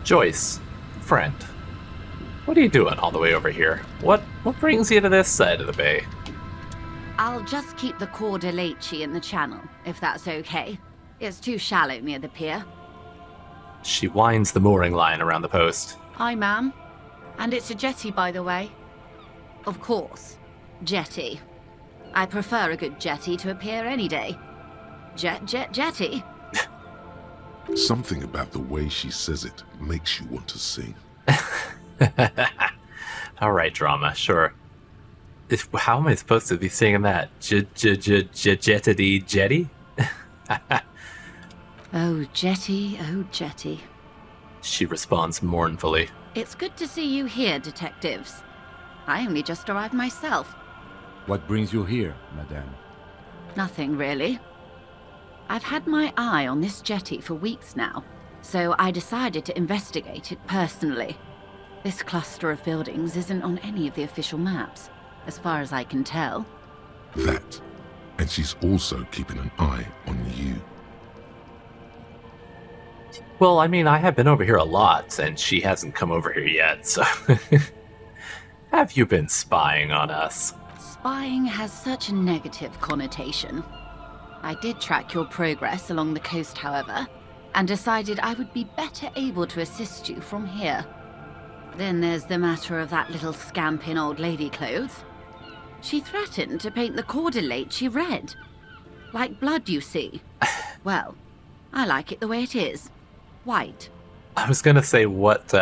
Joyce, friend, what are you doing all the way over here? What brings you to this side of the bay? I'll just keep the Corda Lacey in the channel, if that's okay. It's too shallow near the pier. She winds the mooring line around the post. Hi, ma'am. And it's a jetty, by the way. Of course. Jetty. I prefer a good jetty to a pier any day. Jetty? Something about the way she says it makes you want to sing. All right, drama, sure. How am I supposed to be singing that? Jettity jetty? Oh, jetty, oh, jetty. She responds mournfully. It's good to see you here, detectives. I only just arrived myself. What brings you here, madame? Nothing, really. I've had my eye on this jetty for weeks now, so I decided to investigate it personally. This cluster of buildings isn't on any of the official maps, as far as I can tell. That. And she's also keeping an eye on you. Well, I mean, I have been over here a lot, and she hasn't come over here yet, so... Have you been spying on us? Spying has such a negative connotation. I did track your progress along the coast, however, and decided I would be better able to assist you from here. Then there's the matter of that little scamp in old lady clothes. She threatened to paint the Cordelate she read. Like blood, you see. Well, I like it the way it is. White. I was gonna say what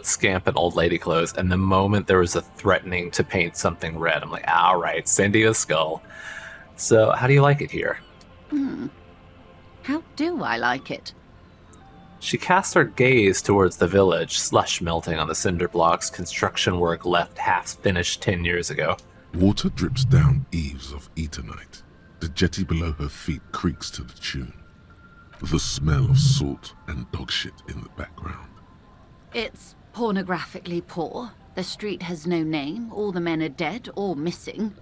scamp in old lady clothes, and the moment there was a threatening to paint something red, I'm like, all right, Cindy the Skull. So, how do you like it here? How do I like it? She casts her gaze towards the village, slush melting on the cinder blocks construction work left half-finished 10 years ago. Water drips down eaves of Eternite. The jetty below her feet creaks to the tune. The smell of salt and dog shit in the background. It's pornographically poor. The street has no name. All the men are dead or missing.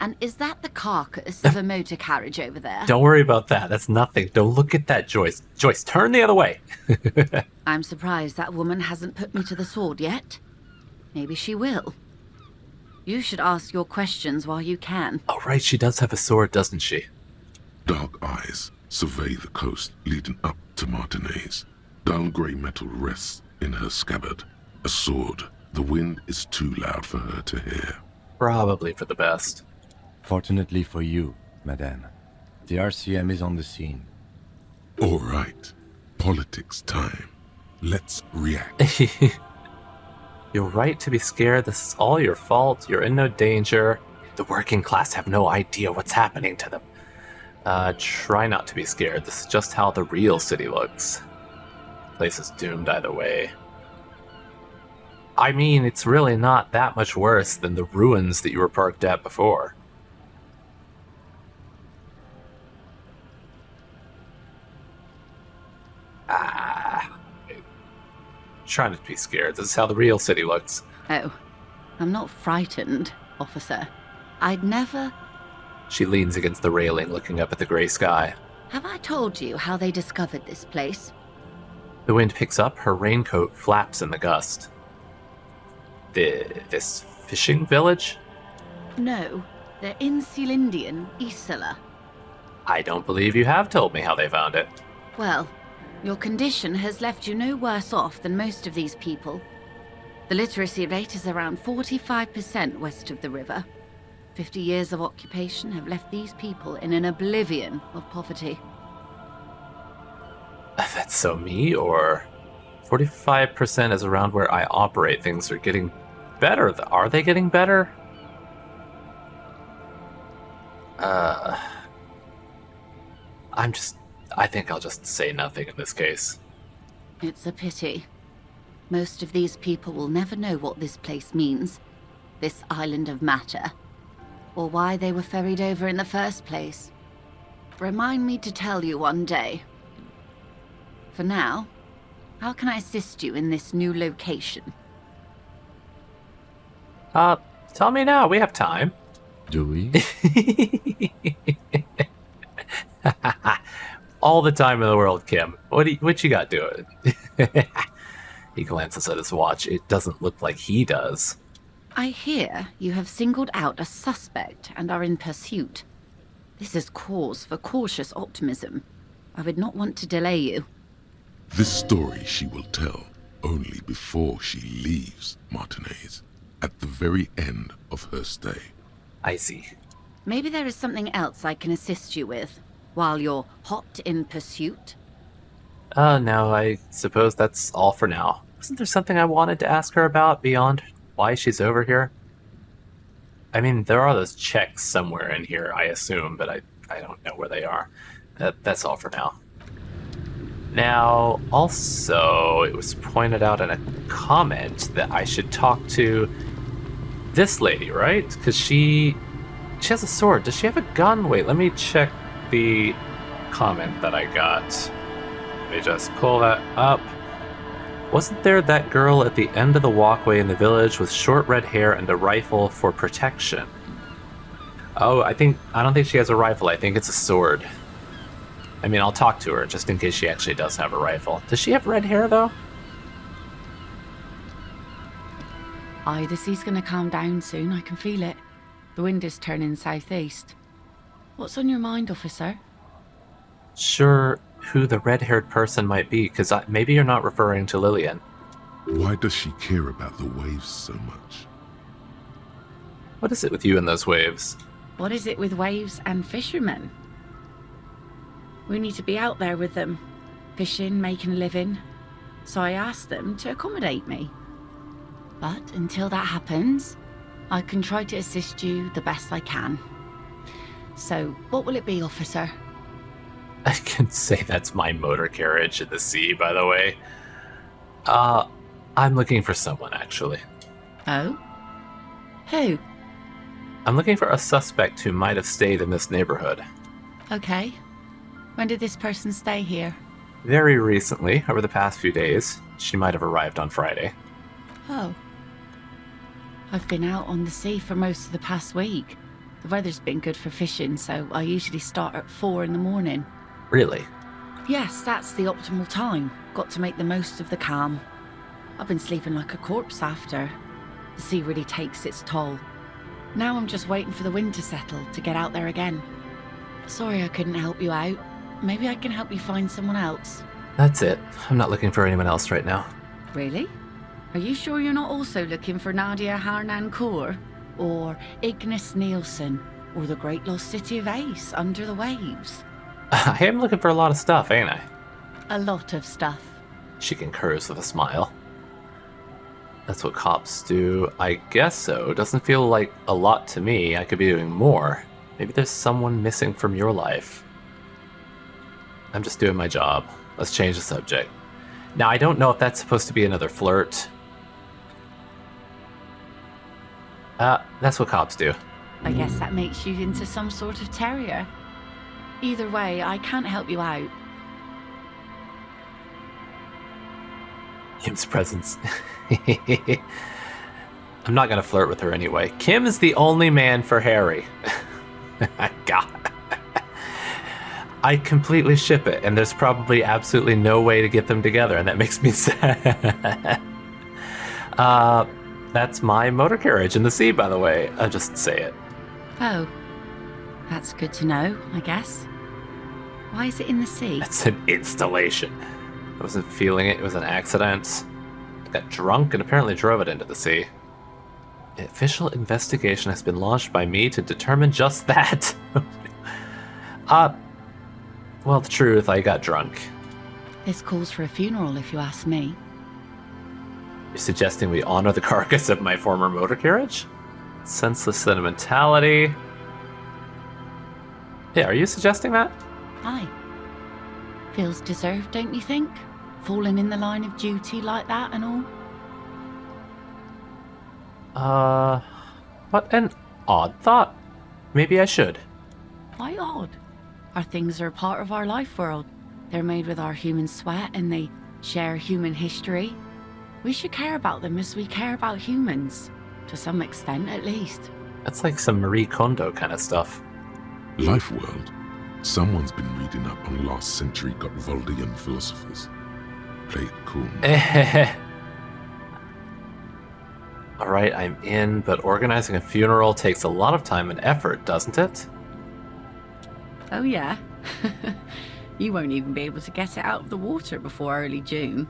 And is that the carcass of a motor carriage over there? Don't worry about that. That's nothing. Don't look at that, Joyce. Joyce, turn the other way. I'm surprised that woman hasn't put me to the sword yet. Maybe she will. You should ask your questions while you can. Oh, right, she does have a sword, doesn't she? Dark eyes survey the coast leading up to Martinez. Dull grey metal rests in her scabbard. A sword. The wind is too loud for her to hear. Probably for the best. Fortunately for you, madame, the RCM is on the scene. All right. Politics time. Let's react. You're right to be scared. This is all your fault. You're in no danger. The working class have no idea what's happening to them. Try not to be scared. This is just how the real city looks. Place is doomed either way. I mean, it's really not that much worse than the ruins that you were parked at before. Try not to be scared. This is how the real city looks. Oh, I'm not frightened, officer. I'd never... She leans against the railing, looking up at the grey sky. Have I told you how they discovered this place? The wind picks up, her raincoat flaps in the gust. This fishing village? No, they're in Celindian, Isola. I don't believe you have told me how they found it. Well, your condition has left you no worse off than most of these people. The literacy rate is around 45% west of the river. 50 years of occupation have left these people in an oblivion of poverty. That's so me, or 45% is around where I operate. Things are getting better. Are they getting better? I think I'll just say nothing in this case. It's a pity. Most of these people will never know what this place means, this island of matter, or why they were ferried over in the first place. Remind me to tell you one day. For now, how can I assist you in this new location? Tell me now. We have time. Do we? All the time in the world, Kim. What you got doing? He glances at his watch. It doesn't look like he does. I hear you have singled out a suspect and are in pursuit. This is cause for cautious optimism. I would not want to delay you. This story she will tell only before she leaves Martinez, at the very end of her stay. I see. Maybe there is something else I can assist you with, while you're hot in pursuit? No, I suppose that's all for now. Wasn't there something I wanted to ask her about beyond why she's over here? I mean, there are those checks somewhere in here, I assume, but I don't know where they are. That's all for now. Now, also, it was pointed out in a comment that I should talk to this lady, right? Because she has a sword. Does she have a gun? Wait, let me check the comment that I got. Let me just pull that up. Wasn't there that girl at the end of the walkway in the village with short red hair and a rifle for protection? Oh, I don't think she has a rifle. I think it's a sword. I mean, I'll talk to her just in case she actually does have a rifle. Does she have red hair, though? Aye, the sea's gonna calm down soon. I can feel it. The wind is turning southeast. What's on your mind, officer? Sure who the red-haired person might be, because maybe you're not referring to Lillian. Why does she care about the waves so much? What is it with you and those waves? What is it with waves and fishermen? We need to be out there with them, fishing, making a living. So I asked them to accommodate me. But until that happens, I can try to assist you the best I can. So, what will it be, officer? I can say that's my motor carriage in the sea, by the way. I'm looking for someone, actually. Oh? Who? I'm looking for a suspect who might have stayed in this neighborhood. Okay. When did this person stay here? Very recently, over the past few days. She might have arrived on Friday. Oh. I've been out on the sea for most of the past week. The weather's been good for fishing, so I usually start at 4 in the morning. Really? Yes, that's the optimal time. Got to make the most of the calm. I've been sleeping like a corpse after. The sea really takes its toll. Now I'm just waiting for the wind to settle to get out there again. Sorry I couldn't help you out. Maybe I can help you find someone else. That's it. I'm not looking for anyone else right now. Really? Are you sure you're not also looking for Nadia Harnancourt? Or Ignis Nielsen? Or the great lost city of Ace under the waves? I am looking for a lot of stuff, ain't I? A lot of stuff. She concurs with a smile. That's what cops do. I guess so. Doesn't feel like a lot to me. I could be doing more. Maybe there's someone missing from your life. I'm just doing my job. Let's change the subject. Now, I don't know if that's supposed to be another flirt. That's what cops do. I guess that makes you into some sort of terrier. Either way, I can't help you out. Kim's presence. I'm not gonna flirt with her anyway. Kim is the only man for Harry. God. I completely ship it, and there's probably absolutely no way to get them together, and that makes me sad. That's my motor carriage in the sea, by the way. I'll just say it. Oh. That's good to know, I guess. Why is it in the sea? It's an installation. I wasn't feeling it. It was an accident. I got drunk and apparently drove it into the sea. The official investigation has been launched by me to determine just that. Well, the truth, I got drunk. This calls for a funeral, if you ask me. You're suggesting we honor the carcass of my former motor carriage? Senseless sentimentality. Yeah, are you suggesting that? Aye. Feels deserved, don't you think? Falling in the line of duty like that and all? What an odd thought. Maybe I should. Why odd? Our things are a part of our life world. They're made with our human sweat and they share human history. We should care about them as we care about humans. To some extent, at least. That's like some Marie Kondo kind of stuff. Life world. Someone's been reading up on last century Gottwaldian philosophers. Play it cool. Alright, I'm in, but organizing a funeral takes a lot of time and effort, doesn't it? Oh, yeah? You won't even be able to get it out of the water before early June.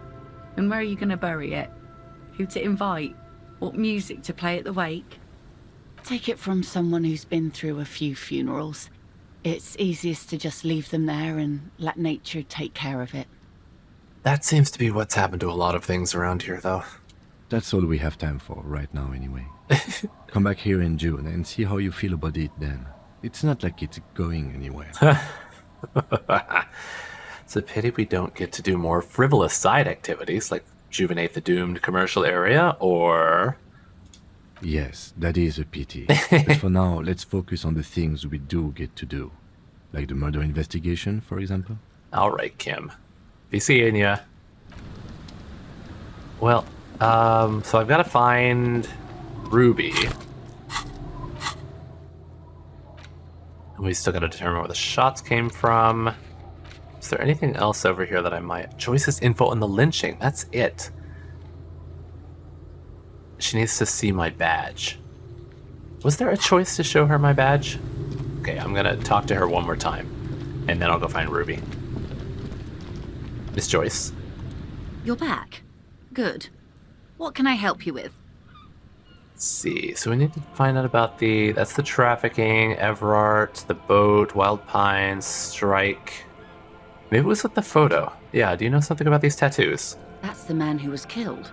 And where are you going to bury it? Who to invite? What music to play at the wake? Take it from someone who's been through a few funerals. It's easiest to just leave them there and let nature take care of it. That seems to be what's happened to a lot of things around here, though. That's all we have time for right now anyway. Come back here in June and see how you feel about it then. It's not like it's going anywhere. It's a pity we don't get to do more frivolous side activities like rejuvenate the doomed commercial area, or... Yes, that is a pity. But for now, let's focus on the things we do get to do. Like the murder investigation, for example. Alright, Kim. Be seeing ya. Well, so I've got to find Ruby. And we still got to determine where the shots came from. Is there anything else over here that I might... Joyce's info on the lynching, that's it. She needs to see my badge. Was there a choice to show her my badge? Okay, I'm gonna talk to her one more time, and then I'll go find Ruby. Miss Joyce. You're back. Good. What can I help you with? Let's see, so we need to find out about that's the trafficking, Everard, the boat, Wild Pines, Strike. Maybe it was with the photo. Yeah, do you know something about these tattoos? That's the man who was killed.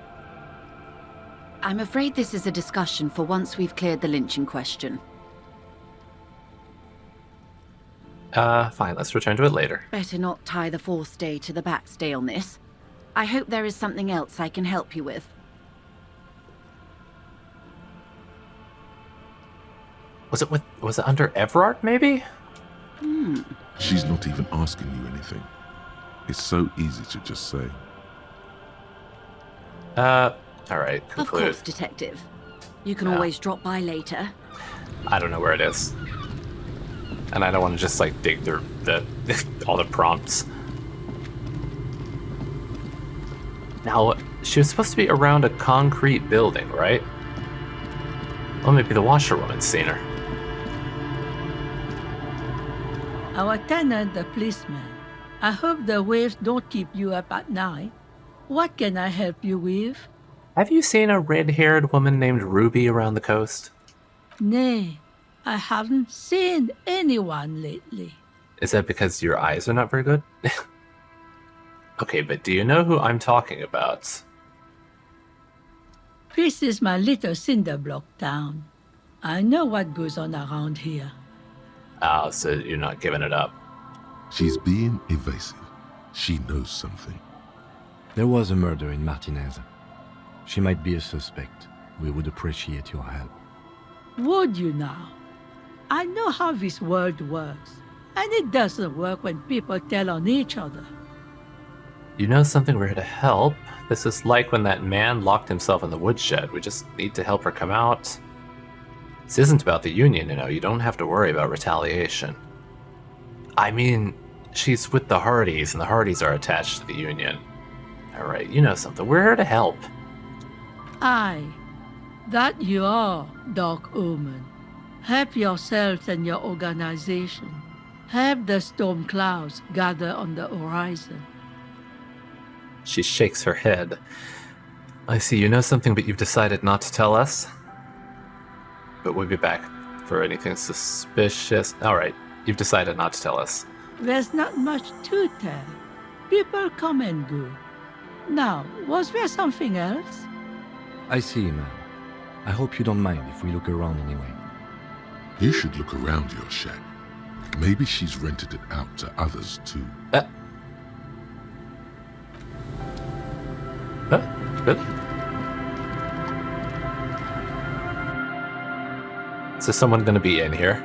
I'm afraid this is a discussion for once we've cleared the lynching question. Fine, let's return to it later. Better not tie the forestay to the backstay on this. I hope there is something else I can help you with. Was it under Everard, maybe? She's not even asking you anything. It's so easy to just say. Alright, conclude. Of course, Detective. You can always drop by later. I don't know where it is. And I don't want to just, like, dig through all the prompts. Now, she was supposed to be around a concrete building, right? Well, maybe the washerwoman's seen her. Our tenant, the policeman. I hope the waves don't keep you up at night. What can I help you with? Have you seen a red-haired woman named Ruby around the coast? Nay, I haven't seen anyone lately. Is that because your eyes are not very good? Okay, but do you know who I'm talking about? This is my little cinder block town. I know what goes on around here. Ah, so you're not giving it up. She's being evasive. She knows something. There was a murder in Martinez. She might be a suspect. We would appreciate your help. Would you now? I know how this world works, and it doesn't work when people tell on each other. You know something, we're here to help. This is like when that man locked himself in the woodshed. We just need to help her come out. This isn't about the Union, you know. You don't have to worry about retaliation. I mean, she's with the Hardys, and the Hardys are attached to the Union. Alright, you know something. We're here to help. Aye, that you are, Dark Omen. Help yourself and your organization. Help the storm clouds gather on the horizon. She shakes her head. I see you know something, but you've decided not to tell us. But we'll be back for anything suspicious. Alright, you've decided not to tell us. There's not much to tell. People come and go. Now, was there something else? I see, ma'am. I hope you don't mind if we look around anyway. You should look around your shack. Maybe she's rented it out to others too. Really? So someone gonna be in here?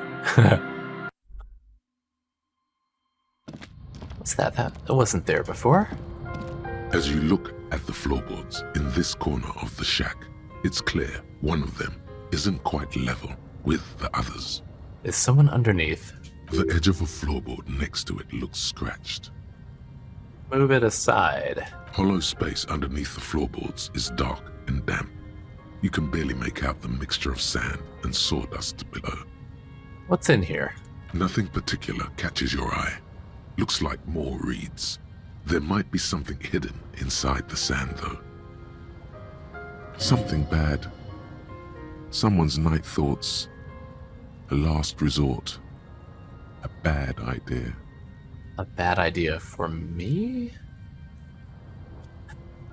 What's that? That wasn't there before. As you look at the floorboards in this corner of the shack, it's clear one of them isn't quite level with the others. Is someone underneath? The edge of a floorboard next to it looks scratched. Move it aside. Hollow space underneath the floorboards is dark and damp. You can barely make out the mixture of sand and sawdust below. What's in here? Nothing particular catches your eye. Looks like more reeds. There might be something hidden inside the sand, though. Something bad. Someone's night thoughts. A last resort. A bad idea. A bad idea for me?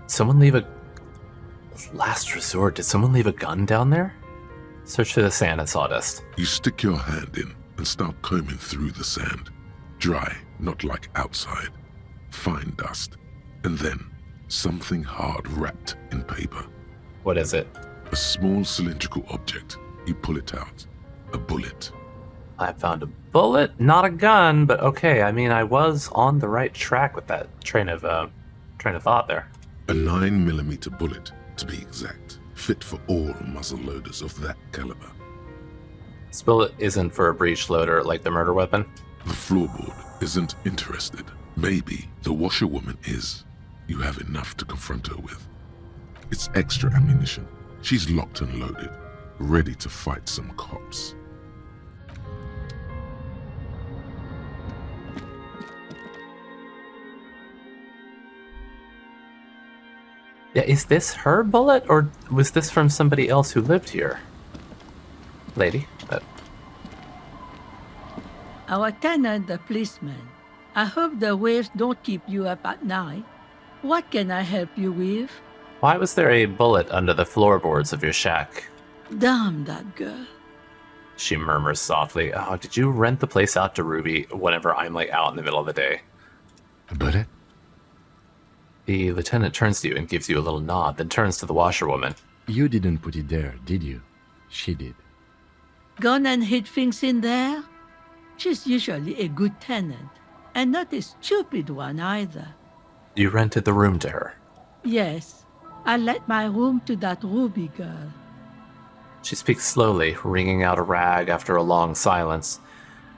Someone leave a... Last resort, did someone leave a gun down there? Search through the sand and sawdust. You stick your hand in and start combing through the sand. Dry, not like outside. Fine dust. And then something hard wrapped in paper. What is it? A small cylindrical object. You pull it out. A bullet. I found a bullet, not a gun, but okay, I mean, I was on the right track with that train of thought there. A 9mm bullet, to be exact. Fit for all muzzle loaders of that caliber. This bullet isn't for a breech loader like the murder weapon. The floorboard isn't interested. Maybe the washerwoman is. You have enough to confront her with. It's extra ammunition. She's locked and loaded, ready to fight some cops. Yeah, is this her bullet, or was this from somebody else who lived here? Lady? Our tenant, the policeman. I hope the waves don't keep you up at night. What can I help you with? Why was there a bullet under the floorboards of your shack? Damn that girl. She murmurs softly. Oh, did you rent the place out to Ruby whenever I'm like out in the middle of the day? A bullet? The lieutenant turns to you and gives you a little nod, then turns to the washerwoman. You didn't put it there, did you? She did. Gone and hid things in there? She's usually a good tenant, and not a stupid one either. You rented the room to her. Yes, I let my room to that Ruby girl. She speaks slowly, wringing out a rag after a long silence.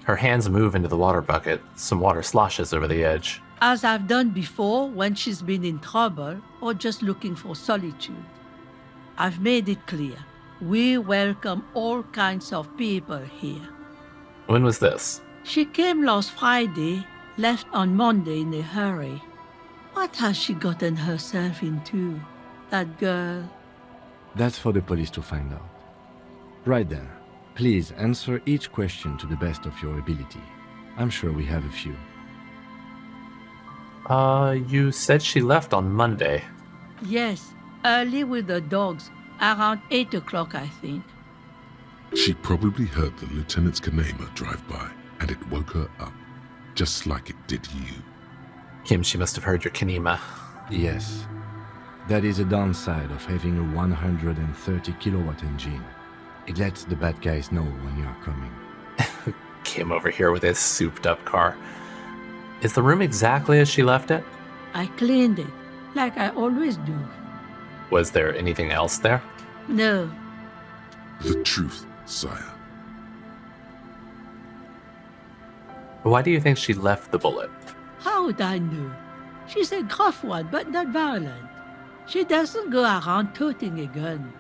Her hands move into the water bucket. Some water sloshes over the edge. As I've done before when she's been in trouble or just looking for solitude. I've made it clear. We welcome all kinds of people here. When was this? She came last Friday, left on Monday in a hurry. What has she gotten herself into, that girl? That's for the police to find out. Right then, please answer each question to the best of your ability. I'm sure we have a few. You said she left on Monday. Yes, early with the dogs, around 8 o'clock, I think. She probably heard the lieutenant's Kanema drive by, and it woke her up, just like it did you. Kim, she must have heard your Kanema. Yes. That is a downside of having a 130 kilowatt engine. It lets the bad guys know when you are coming. Kim over here with his souped up car. Is the room exactly as she left it? I cleaned it, like I always do. Was there anything else there? No, The truth, sire. Why do you think she left the bullet? how would I know? She's a gruff one, but not violent. She doesn't go around toting a gun.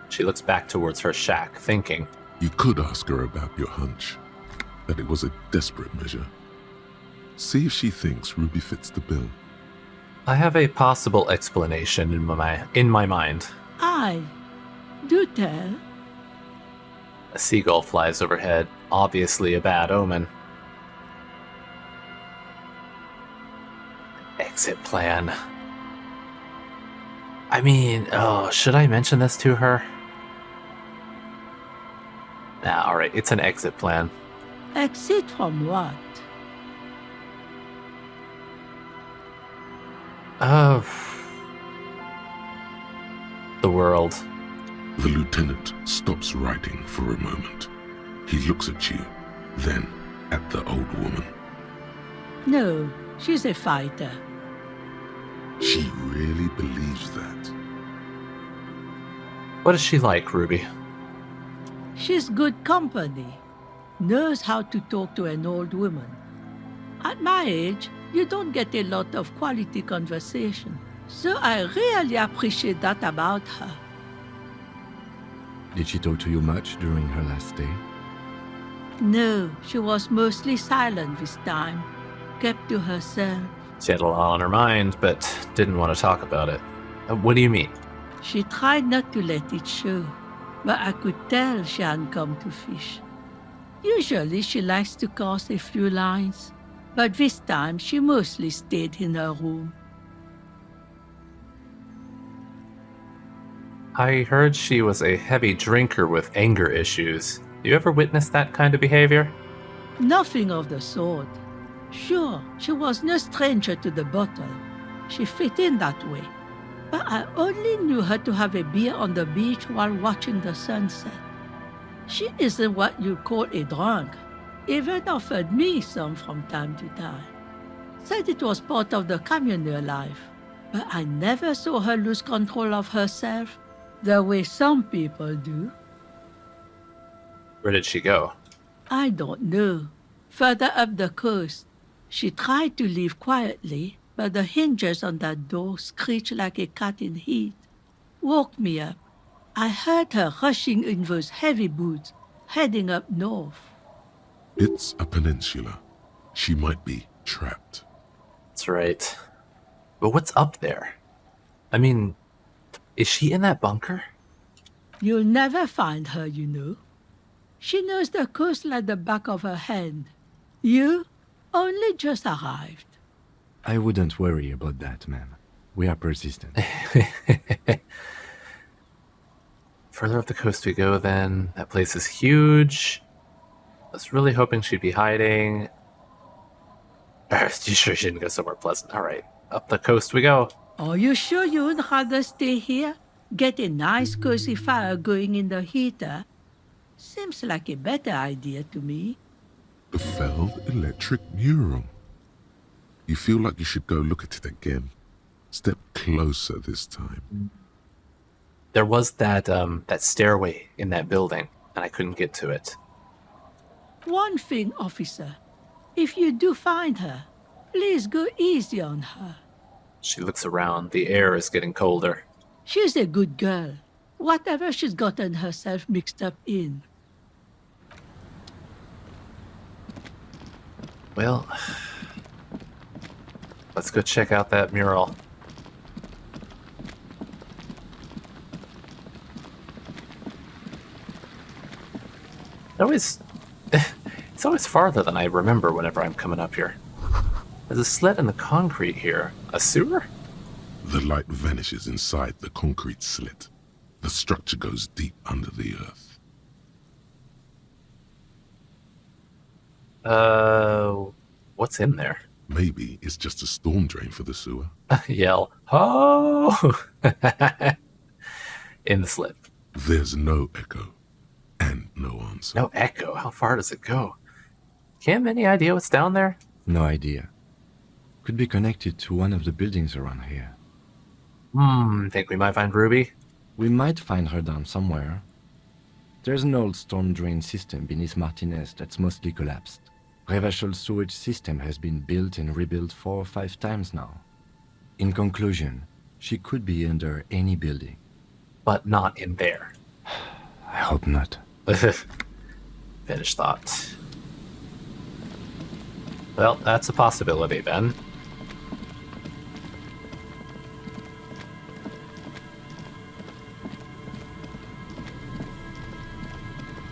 She looks back towards her shack, thinking. You could ask her about your hunch, that it was a desperate measure. See if she thinks Ruby fits the bill. I have a possible explanation in my mind. Aye, do tell. A seagull flies overhead, obviously a bad omen. Exit plan. I mean, should I mention this to her? Nah, alright, it's an exit plan. Exit from what? The world. The lieutenant stops writing for a moment. He looks at you, then at the old woman. No, she's a fighter. She really believes that. What is she like, Ruby? She's good company. Knows how to talk to an old woman. At my age, you don't get a lot of quality conversation. So I really appreciate that about her. Did she talk to you much during her last stay? No, she was mostly silent this time, kept to herself. She had a lot on her mind, but didn't want to talk about it. What do you mean? She tried not to let it show, but I could tell she hadn't come to fish. Usually she likes to cast a few lines, but this time she mostly stayed in her room. I heard she was a heavy drinker with anger issues. You ever witnessed that kind of behavior? Nothing of the sort. Sure, she was no stranger to the bottle. She fit in that way. But I only knew her to have a beer on the beach while watching the sunset. She isn't what you call a drunk. Even offered me some from time to time. Said it was part of the communal life. But I never saw her lose control of herself the way some people do. Where did she go? I don't know. Further up the coast. She tried to leave quietly, but the hinges on that door screeched like a cat in heat. Woke me up. I heard her rushing in those heavy boots, heading up north. It's a peninsula. She might be trapped. That's right. But what's up there? I mean, is she in that bunker? You'll never find her, you know. She knows the coast like the back of her hand. You only just arrived. I wouldn't worry about that, ma'am. We are persistent. Further up the coast we go then. That place is huge. I was really hoping she'd be hiding. You sure she didn't go somewhere pleasant? Alright, up the coast we go. Are you sure you would rather stay here? Get a nice cozy fire going in the heater? Seems like a better idea to me. The felled electric mural. You feel like you should go look at it again. Step closer this time. There was that stairway in that building, and I couldn't get to it. One thing, officer. If you do find her, please go easy on her. She looks around. The air is getting colder. She's a good girl. Whatever she's gotten herself mixed up in. Well, let's go check out that mural. It's always farther than I remember whenever I'm coming up here. There's a slit in the concrete here. A sewer? The light vanishes inside the concrete slit. The structure goes deep under the earth. What's in there? Maybe it's just a storm drain for the sewer. Yell, oh! In the slit. There's no echo and no answer. No echo? How far does it go? Kim, any idea what's down there? No idea. Could be connected to one of the buildings around here. Think we might find Ruby? We might find her down somewhere. There's an old storm drain system beneath Martinez that's mostly collapsed. Revachol sewage system has been built and rebuilt 4 or 5 times now. In conclusion, she could be under any building. But not in there. I hope not. Finished thought. Well, that's a possibility then.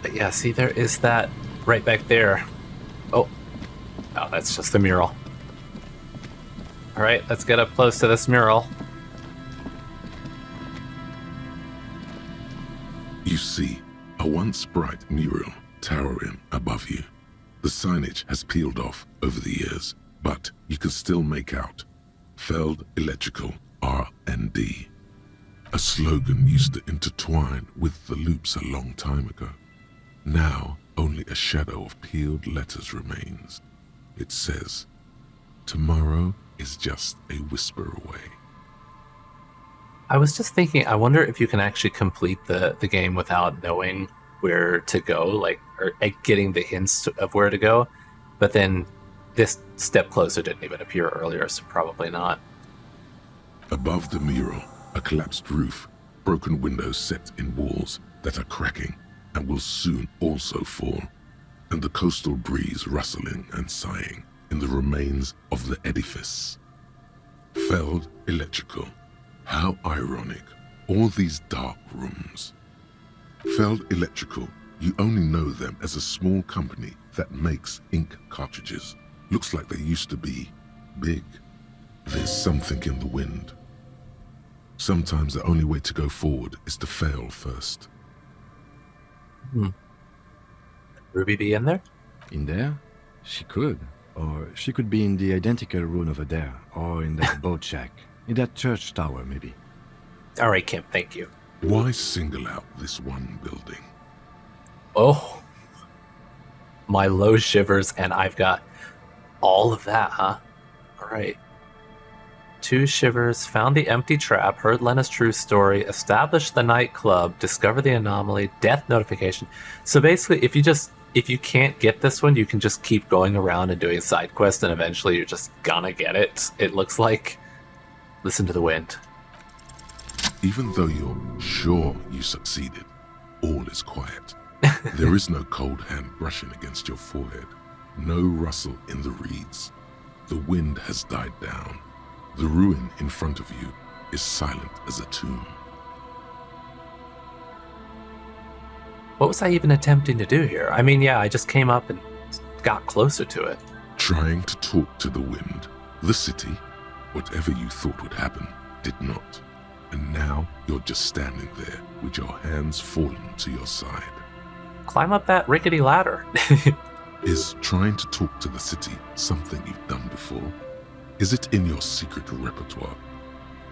But yeah, see, there is that right back there. Oh, that's just the mural. All right, let's get up close to this mural. You see a once bright mural towering above you. The signage has peeled off over the years, but you can still make out Feld Electrical R&D. A slogan used to intertwine with the loops a long time ago. Now, only a shadow of peeled letters remains. It says, "Tomorrow is just a whisper away." I was just thinking, I wonder if you can actually complete the game without knowing where to go, like, or getting the hints of where to go. But then this step closer didn't even appear earlier, so probably not. Above the mural, a collapsed roof broken windows set in walls that are cracking and will soon also fall, and the coastal breeze rustling and sighing in the remains of the edifice. Felled electrical. How ironic. All these dark rooms. Felled Electrical, you only know them as a small company that makes ink cartridges. Looks like they used to be big. There's something in the wind. Sometimes the only way to go forward is to fail first. Ruby be in there? In there? She could. Or she could be in the identical room over there, or in that boat shack. In that church tower, maybe. All right, Kim, thank you. Why single out this one building? Oh, my low shivers, and I've got all of that, huh? All right. 2 shivers, found the empty trap, heard Lena's true story, established the nightclub, discover the anomaly, death notification. So basically, if you can't get this one, you can just keep going around and doing side quests, and eventually you're just gonna get it. It looks like. Listen to the wind. Even though you're sure you succeeded, all is quiet. There is no cold hand brushing against your forehead, no rustle in the reeds. The wind has died down. The ruin in front of you is silent as a tomb. What was I even attempting to do here? I mean, yeah, I just came up and got closer to it. Trying to talk to the wind, the city, whatever you thought would happen, did not. And now you're just standing there with your hands fallen to your side. Climb up that rickety ladder. Is trying to talk to the city something you've done before? Is it in your secret repertoire?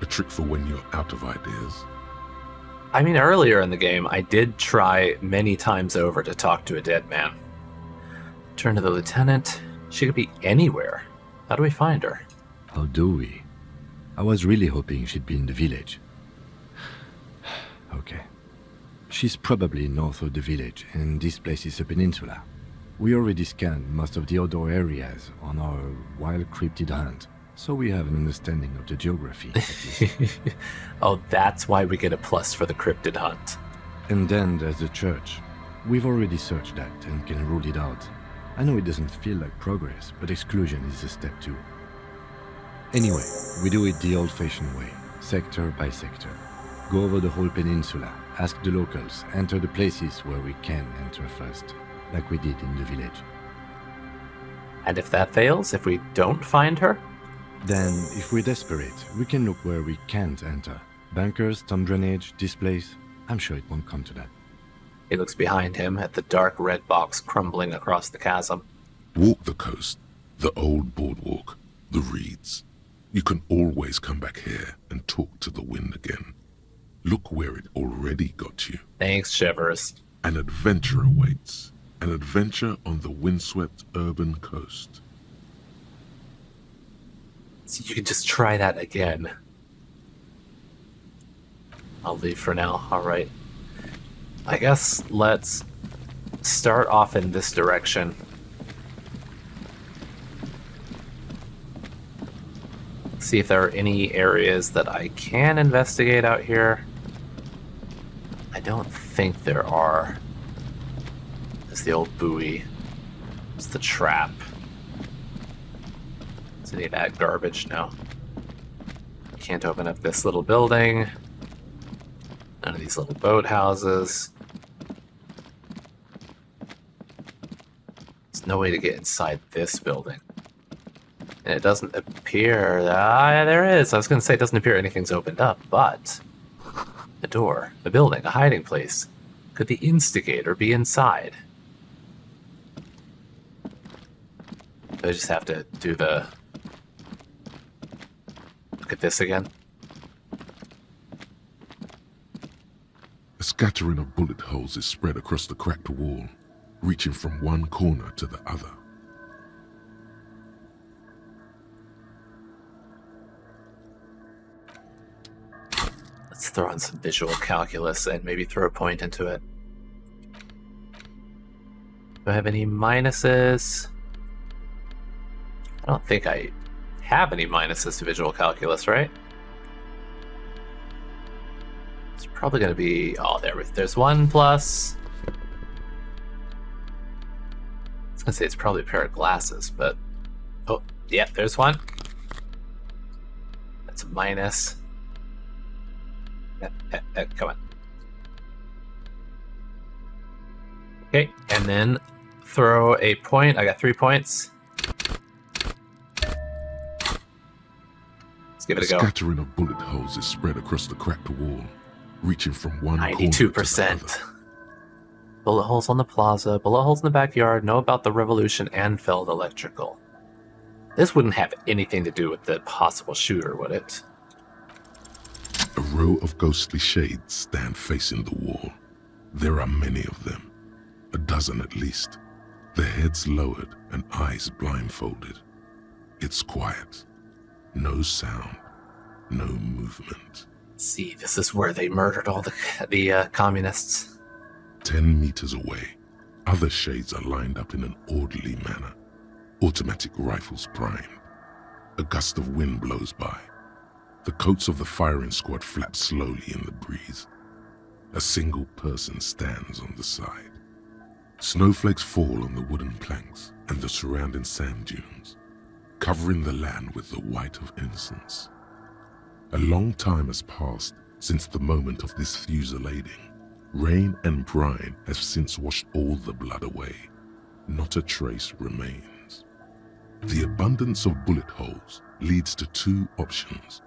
A trick for when you're out of ideas? I mean, earlier in the game, I did try many times over to talk to a dead man. Turn to the lieutenant. She could be anywhere. How do we find her? How do we? I was really hoping she'd be in the village. Okay. She's probably north of the village, and this place is a peninsula. We already scanned most of the outdoor areas on our wild cryptid hunt, so we have an understanding of the geography, at least. Oh, that's why we get a plus for the cryptid hunt. And then there's the church. We've already searched that and can rule it out. I know it doesn't feel like progress, but exclusion is a step too. Anyway, we do it the old-fashioned way, sector by sector. Go over the whole peninsula, ask the locals, enter the places where we can enter first, like we did in the village. And if that fails, if we don't find her? Then, if we're desperate, we can look where we can't enter. Bunkers, storm drainage, this place. I'm sure it won't come to that. He looks behind him at the dark red box crumbling across the chasm. Walk the coast, the old boardwalk, the reeds. You can always come back here and talk to the wind again. Look where it already got you. Thanks, Shivers. An adventure awaits. An adventure on the windswept urban coast. So you can just try that again. I'll leave for now. All right. I guess let's start off in this direction. See if there are any areas that I can investigate out here. I don't think there are. There's the old buoy. There's the trap. Is any of that garbage? No. Can't open up this little building. None of these little boathouses. There's no way to get inside this building. And it doesn't appear... Ah, there is. I was going to say it doesn't appear anything's opened up, but... A door, a building, a hiding place. Could the instigator be inside? Do I just have to do the... Look at this again? A scattering of bullet holes is spread across the cracked wall, reaching from one corner to the other. Let's throw on some visual calculus and maybe throw a point into it. Do I have any minuses? I don't think I have any minuses to visual calculus, right? It's probably going to be... Oh, there's one plus... I was going to say it's probably a pair of glasses, but... Oh, yeah, there's one. That's a minus. Come on. Okay, and then throw a point. I got 3 points. Let's give it a go. Scattering of bullet holes is spread across the cracked wall, reaching from one corner to the 92%. other. Bullet holes on the plaza, bullet holes in the backyard, know about the revolution, and felled electrical. This wouldn't have anything to do with the possible shooter, would it? A row of ghostly shades stand facing the wall. There are many of them, a dozen at least, their heads lowered and eyes blindfolded. It's quiet. No sound, no movement. See, this is where they murdered all the communists. 10 meters away, other shades are lined up in an orderly manner, automatic rifles primed. A gust of wind blows by. The coats of the firing squad flap slowly in the breeze. A single person stands on the side. Snowflakes fall on the wooden planks and the surrounding sand dunes, covering the land with the white of innocence. A long time has passed since the moment of this fusillading. Rain and brine have since washed all the blood away. Not a trace remains. The abundance of bullet holes leads to 2 options.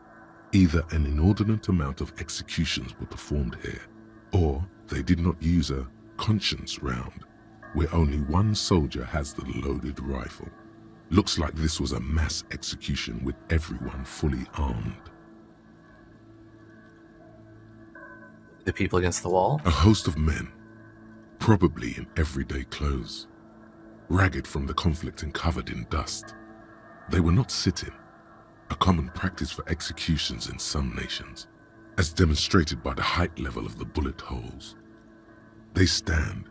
Either an inordinate amount of executions were performed here, or they did not use a conscience round, where only one soldier has the loaded rifle. Looks like this was a mass execution with everyone fully armed. The people against the wall? A host of men, probably in everyday clothes, ragged from the conflict and covered in dust. They were not sitting, a common practice for executions in some nations, as demonstrated by the height level of the bullet holes. They stand,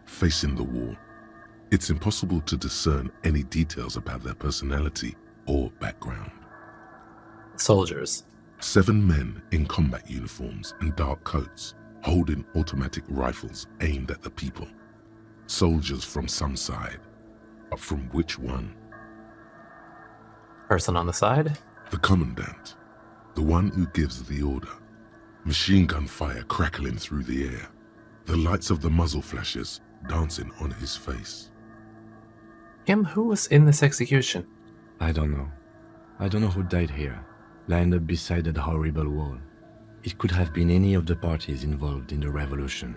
facing the wall. It's impossible to discern any details about their personality or background. Soldiers. 7 men in combat uniforms and dark coats, holding automatic rifles aimed at the people. Soldiers from some side, but from which one? Person on the side? The commandant, the one who gives the order. Machine gun fire crackling through the air, the lights of the muzzle flashes dancing on his face. Kim, who was in this execution? I don't know. I don't know who died here, lined up beside that horrible wall. It could have been any of the parties involved in the revolution.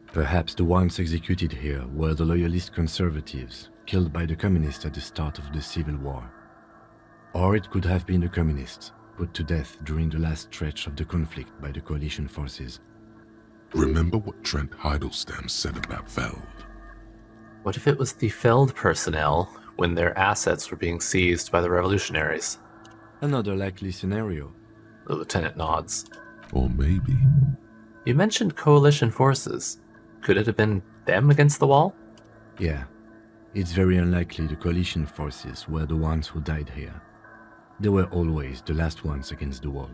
Perhaps the ones executed here were the loyalist conservatives, killed by the communists at the start of the Civil War. Or it could have been the communists, put to death during the last stretch of the conflict by the coalition forces. Remember what Trent Heidelstein said about Veld? What if it was the Feld personnel when their assets were being seized by the revolutionaries? Another likely scenario. The lieutenant nods. Or maybe... You mentioned coalition forces. Could it have been them against the wall? Yeah. It's very unlikely the coalition forces were the ones who died here. They were always the last ones against the wall.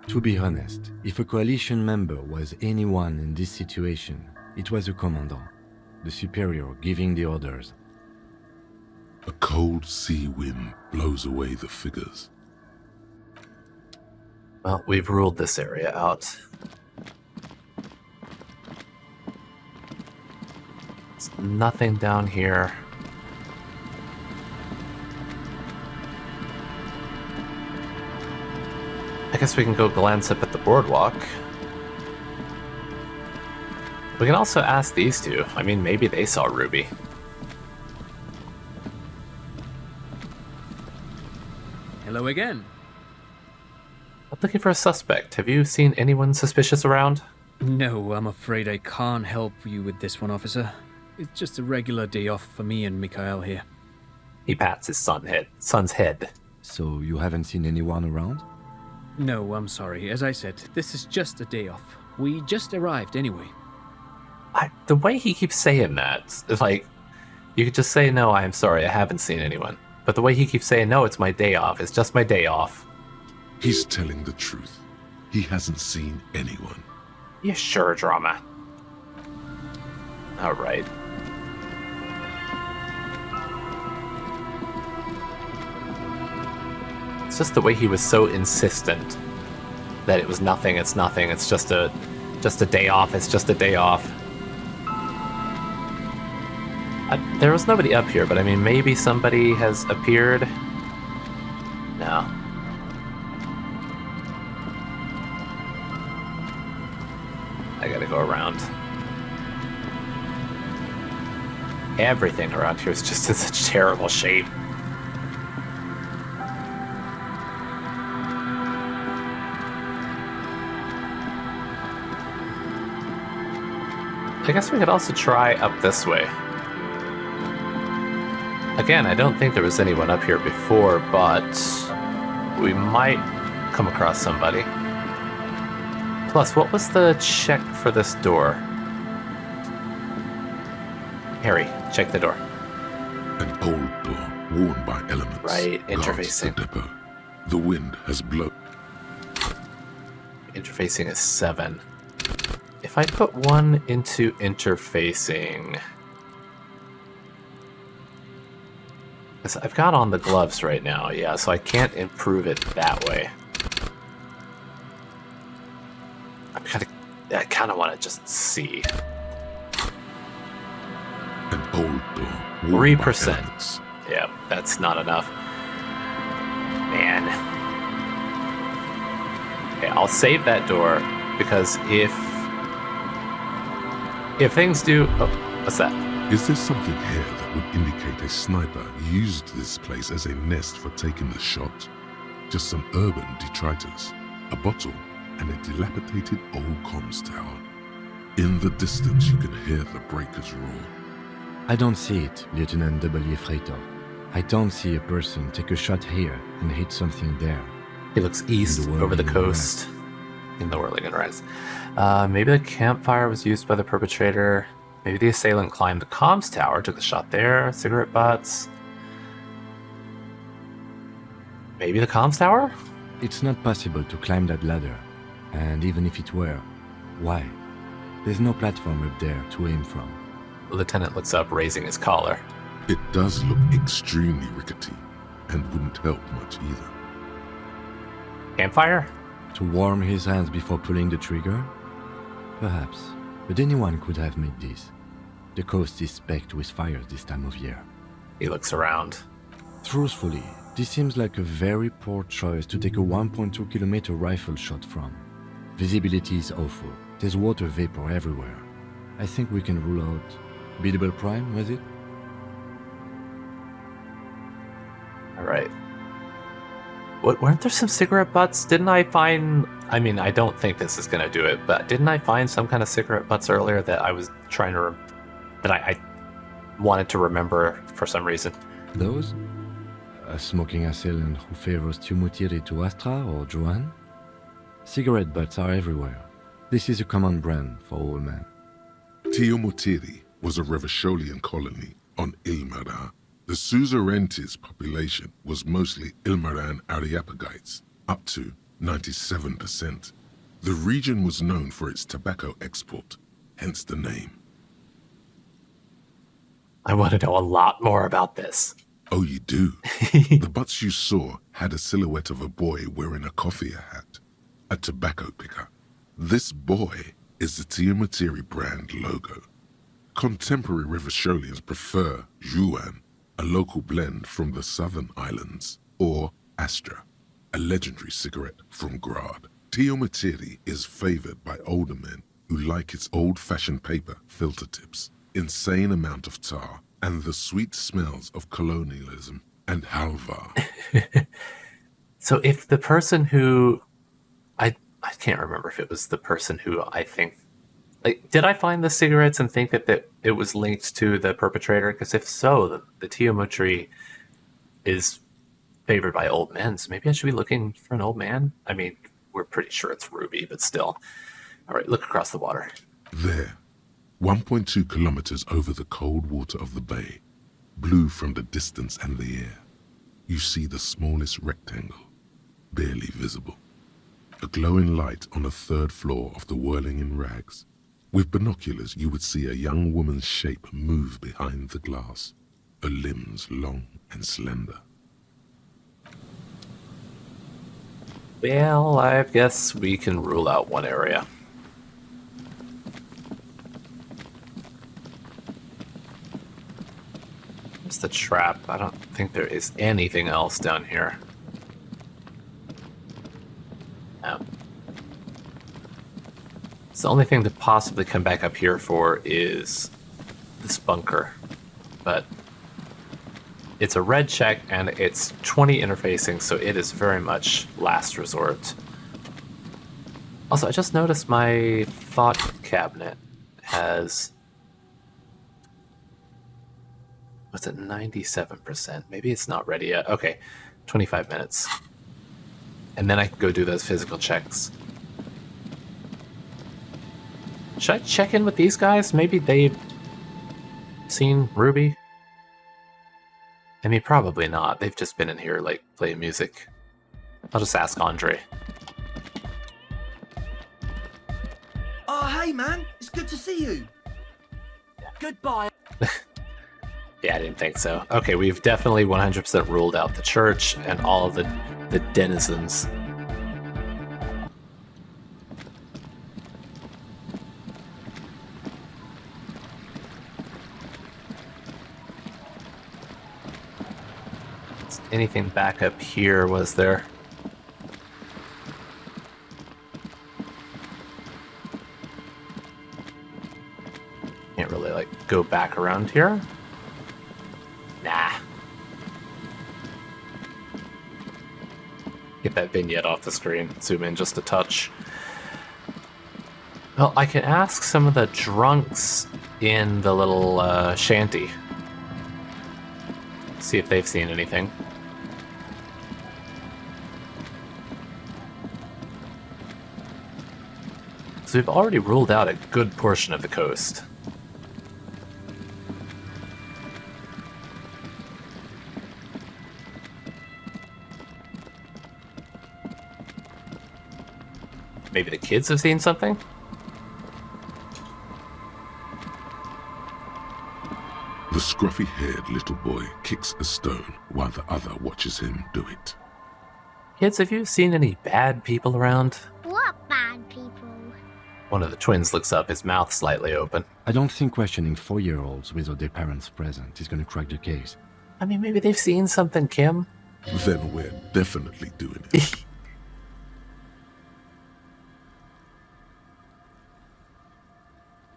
To be honest, if a coalition member was anyone in this situation, it was a commandant, the superior giving the orders. A cold sea wind blows away the figures. Well, we've ruled this area out. There's nothing down here. I guess we can go glance up at the boardwalk. We can also ask these two. I mean, maybe they saw Ruby. Hello again. I'm looking for a suspect. Have you seen anyone suspicious around? No, I'm afraid I can't help you with this one, officer. It's just a regular day off for me and Mikhail here. He pats his son's head. So you haven't seen anyone around? No, I'm sorry. As I said, this is just a day off. We just arrived anyway. The way he keeps saying that, it's like, you could just say, no, I'm sorry, I haven't seen anyone. But the way he keeps saying, no, it's my day off, it's just my day off. He's telling the truth. He hasn't seen anyone. Yeah, sure, drama. All right. It's just the way he was so insistent that it was nothing, it's nothing, it's just a day off, it's just a day off. There was nobody up here, but I mean, maybe somebody has appeared? No. I gotta go around. Everything around here is just in such terrible shape. I guess we could also try up this way. Again, I don't think there was anyone up here before, but we might come across somebody. Plus, what was the check for this door? Harry, check the door. An old door, worn by elements. Right, guards interfacing. the depot. The wind has blown. Interfacing is 7. If I put 1 into interfacing... Because I've got on the gloves right now, yeah, so I can't improve it that way. I kind of want to just see. An old door, worn by 3%. elements. Yeah, that's not enough. Man. Okay, I'll save that door, because if things do... Oh, what's that? Is there something here that would indicate a sniper used this place as a nest for taking the shot? Just some urban detritus, a bottle, and a dilapidated old comms tower. In the distance, you can hear the breakers roar. I don't see it, Lieutenant W. Freighter. I don't see a person take a shot here and hit something there. He looks east over the coast in the Whirling and Rise. Maybe the campfire was used by the perpetrator. Maybe the assailant climbed the comms tower, took a shot there. Cigarette butts. Maybe the comms tower? It's not possible to climb that ladder. And even if it were, why? There's no platform up there to aim from. The lieutenant looks up, raising his collar. It does look extremely rickety, and wouldn't help much either. Campfire? To warm his hands before pulling the trigger? Perhaps. But anyone could have made this. The coast is specked with fire this time of year. He looks around. Truthfully, this seems like a very poor choice to take a 1.2 kilometer rifle shot from. Visibility is awful. There's water vapor everywhere. I think we can rule out biddable prime, was it? Alright. Weren't there some cigarette butts? Didn't I find... I mean, I don't think this is going to do it, but didn't I find some kind of cigarette butts earlier that I was trying to... that I wanted to remember for some reason? Those? A smoking assailant who favors Tumutiri to Astra or Joanne? Cigarette butts are everywhere. This is a common brand for all men. Tiomotiri was a Revacholian colony on Ilmara. The Suzerainties population was mostly Ilmaran Areopagites, up to 97%. The region was known for its tobacco export, hence the name. I want to know a lot more about this. Oh, you do? The butts you saw had a silhouette of a boy wearing a coffee hat, a tobacco picker. This boy is the Tiomotiri brand logo. Contemporary Revacholians prefer Juan, a local blend from the southern islands, or Astra, a legendary cigarette from Grad. Tiomotiri is favored by older men who like its old-fashioned paper filter tips, insane amount of tar, and the sweet smells of colonialism and halva. So if the person who... I can't remember if it was the person who I think... Like, did I find the cigarettes and think that it was linked to the perpetrator? Because if so, the Tiomotiri is favored by old men, so maybe I should be looking for an old man? I mean, we're pretty sure it's Ruby, but still. All right, look across the water. There, 1.2 kilometers over the cold water of the bay, blue from the distance and the air, you see the smallest rectangle, barely visible. a glowing light on the third floor of the whirling in rags. With binoculars, you would see a young woman's shape move behind the glass, her limbs long and slender. Well, I guess we can rule out one area. It's the trap. I don't think there is anything else down here. No. So the only thing to possibly come back up here for is this bunker. But it's a red check and it's 20 interfacing, so it is very much last resort. Also, I just noticed my thought cabinet has... what's it, 97%? Maybe it's not ready yet. Okay, 25 minutes. And then I can go do those physical checks. Should I check in with these guys? Maybe they've seen Ruby? I mean, probably not. They've just been in here, like, playing music. I'll just ask Andre. Oh, hey, man. It's good to see you. Goodbye. Yeah, I didn't think so. Okay, we've definitely 100% ruled out the church and all of the denizens. Anything back up here, was there? Can't really, like, go back around here. Nah. Get that vignette off the screen. Zoom in just a touch. Well, I can ask some of the drunks in the little shanty. See if they've seen anything. So we've already ruled out a good portion of the coast. Maybe the kids have seen something? The scruffy-haired little boy kicks a stone while the other watches him do it. Kids, have you seen any bad people around? What bad people? One of the twins looks up, his mouth slightly open. I don't think questioning 4-year-olds without their parents present is going to crack the case. I mean, maybe they've seen something, Kim. Then we're definitely doing it.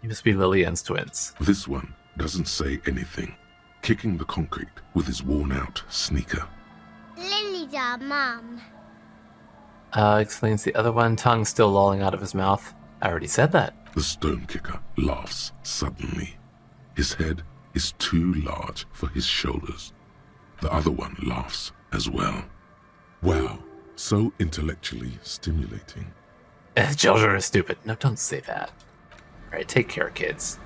You must be Lillian's twins. This one doesn't say anything, kicking the concrete with his worn-out sneaker. Lily's our mum. Explains the other one, tongue still lolling out of his mouth. I already said that. The stone kicker laughs suddenly. His head is too large for his shoulders. The other one laughs as well. Wow, so intellectually stimulating. Children are stupid. No, don't say that. Alright, take care, kids.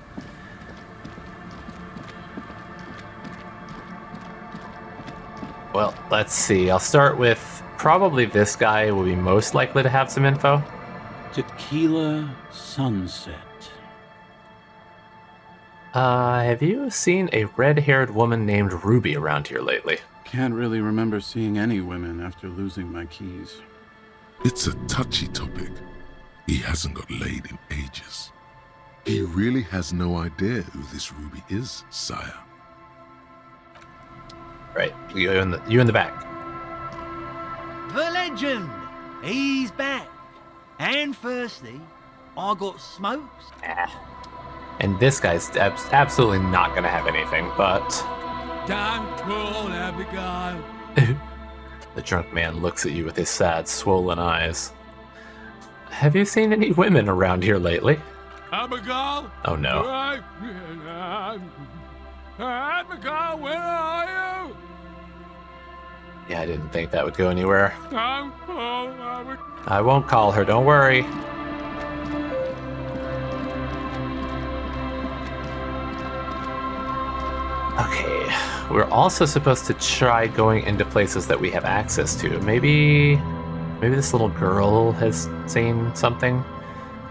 Well, let's see. I'll start with probably this guy will be most likely to have some info. Tequila Sunset. Have you seen a red-haired woman named Ruby around here lately? Can't really remember seeing any women after losing my keys. It's a touchy topic. He hasn't got laid in ages. He really has no idea who this Ruby is, sire. Right, you in the back. The legend. He's back. And firstly, I got smokes. And this guy's absolutely not going to have anything, but... Don't call Abigail. The drunk man looks at you with his sad, swollen eyes. Have you seen any women around here lately? Abigail? Oh no. Abigail, where are you? Yeah, I didn't think that would go anywhere. Don't call Abigail. I won't call her, don't worry. Okay, we're also supposed to try going into places that we have access to. Maybe Maybe this little girl has seen something.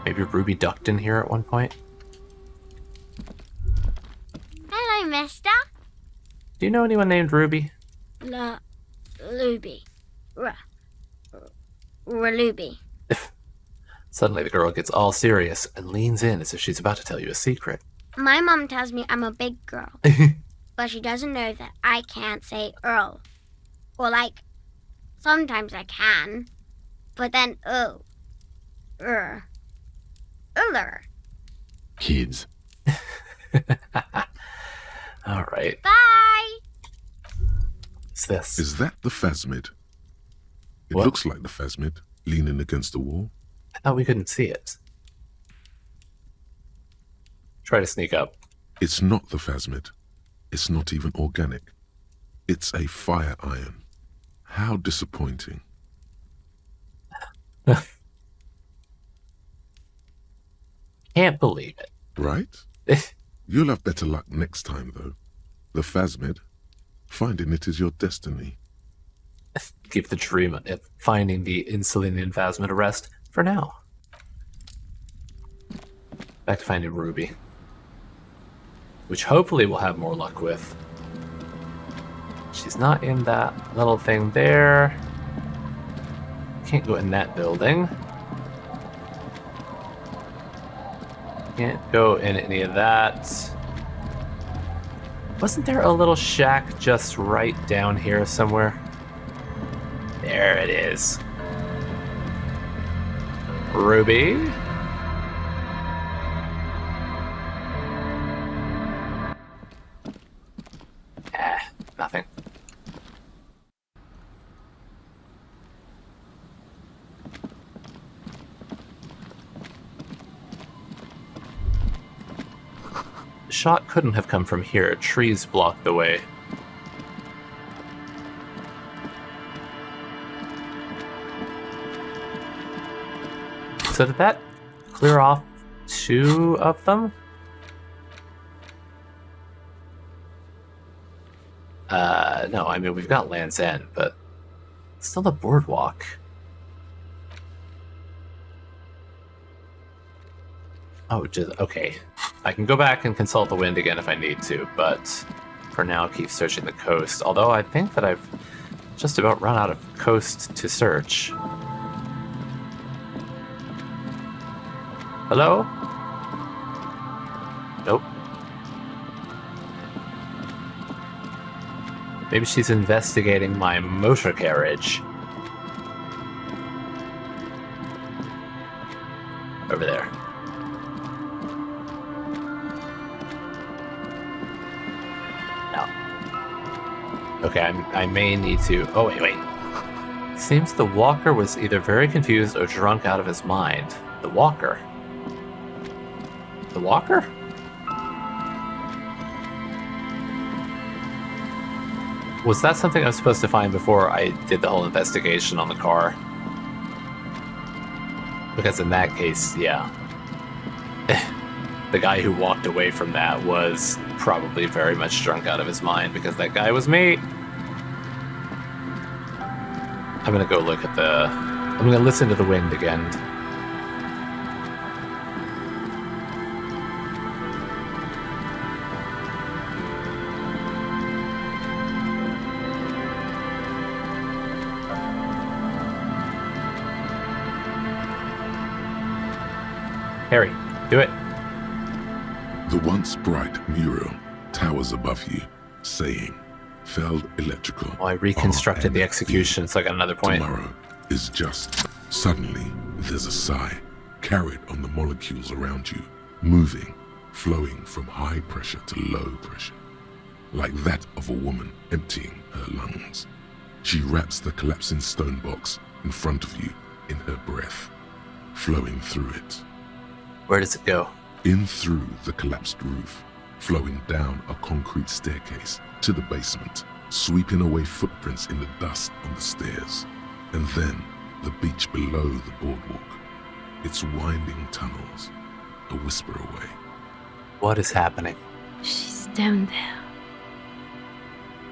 Maybe Ruby ducked in here at one point. Hello, mister. Do you know anyone named Ruby? Ruby. Ruby. Suddenly the girl gets all serious and leans in as if she's about to tell you a secret. My mom tells me I'm a big girl, but she doesn't know that I can't say Earl. Or like, sometimes I can, but then Uller. Kids. All right. Bye! What's this? Is that the phasmid? It What? looks like the phasmid, leaning against the wall. I thought we couldn't see it. Try to sneak up. It's not the phasmid. It's not even organic. It's a fire iron. How disappointing. Can't believe it. Right? You'll have better luck next time, though. The phasmid, finding it is your destiny. Keep the dream of finding the Insulinian Phasmid a rest for now. Back to finding Ruby. Which hopefully we'll have more luck with. She's not in that little thing there. Can't go in that building. Can't go in any of that. Wasn't there a little shack just right down here somewhere? There it is. Ruby? Nothing. The shot couldn't have come from here. Trees blocked the way. So did that clear off 2 of them? No, I mean, we've got Land's End, but still the boardwalk. Oh, just, okay. I can go back and consult the wind again if I need to, but for now, keep searching the coast. Although I think that I've just about run out of coast to search. Hello? Nope. Maybe she's investigating my motor carriage. Over there. No. Okay, I may need to... Oh, wait. Seems the walker was either very confused or drunk out of his mind. The walker? The walker? Was that something I was supposed to find before I did the whole investigation on the car? Because in that case, yeah. The guy who walked away from that was probably very much drunk out of his mind, because that guy was me. I'm gonna go look at the... I'm gonna listen to the wind again. Harry, do it. The once bright mural towers above you, saying, "Felled electrical." Oh, I reconstructed the execution, so I got another point. Tomorrow is just. Suddenly, there's a sigh, carried on the molecules around you, moving, flowing from high pressure to low pressure, like that of a woman emptying her lungs. She wraps the collapsing stone box in front of you in her breath, flowing through it. Where does it go? In through the collapsed roof, flowing down a concrete staircase to the basement, sweeping away footprints in the dust on the stairs, and then the beach below the boardwalk, its winding tunnels, a whisper away. What is happening? She's down there.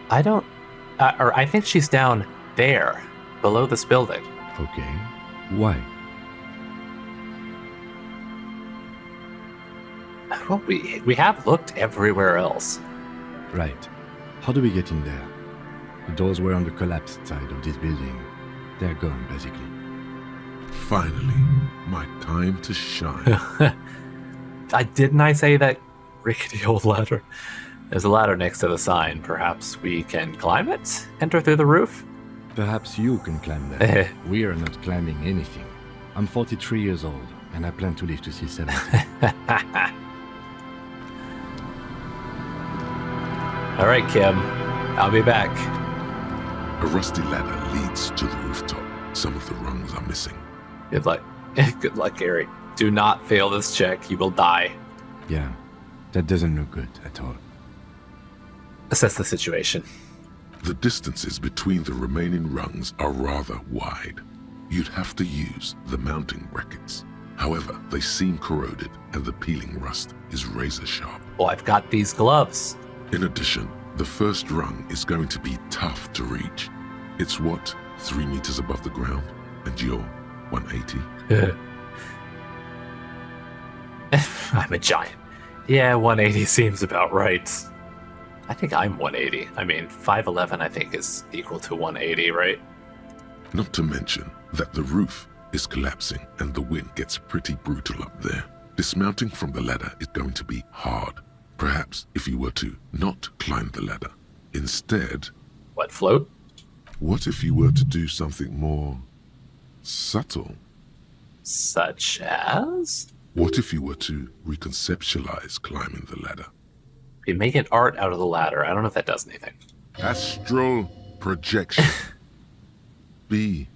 I don't... or I think she's down there, below this building. Okay. Why? Well, we have looked everywhere else. Right. How do we get in there? The doors were on the collapsed side of this building. They're gone, basically. Finally, my time to shine. Didn't I say that rickety old ladder? There's a ladder next to the sign. Perhaps we can climb it? Enter through the roof? Perhaps you can climb that. We are not climbing anything. I'm 43 years old, and I plan to live to see 70. All right, Kim. I'll be back. A rusty ladder leads to the rooftop. Some of the rungs are missing. Good luck. Good luck, Gary. Do not fail this check. You will die. Yeah, that doesn't look good at all. Assess the situation. The distances between the remaining rungs are rather wide. You'd have to use the mounting brackets. However, they seem corroded and the peeling rust is razor sharp. Well, I've got these gloves. In addition, the first rung is going to be tough to reach. It's what, 3 meters above the ground? And you're 180? I'm a giant. Yeah, 180 seems about right. I think I'm 180. I mean, 5'11", I think, is equal to 180, right? Not to mention that the roof is collapsing and the wind gets pretty brutal up there. Dismounting from the ladder is going to be hard. Perhaps if you were to not climb the ladder. Instead... What, float? What if you were to do something more... subtle? Such as? What if you were to reconceptualize climbing the ladder? Be making art out of the ladder. I don't know if that does anything. Astral projection. Be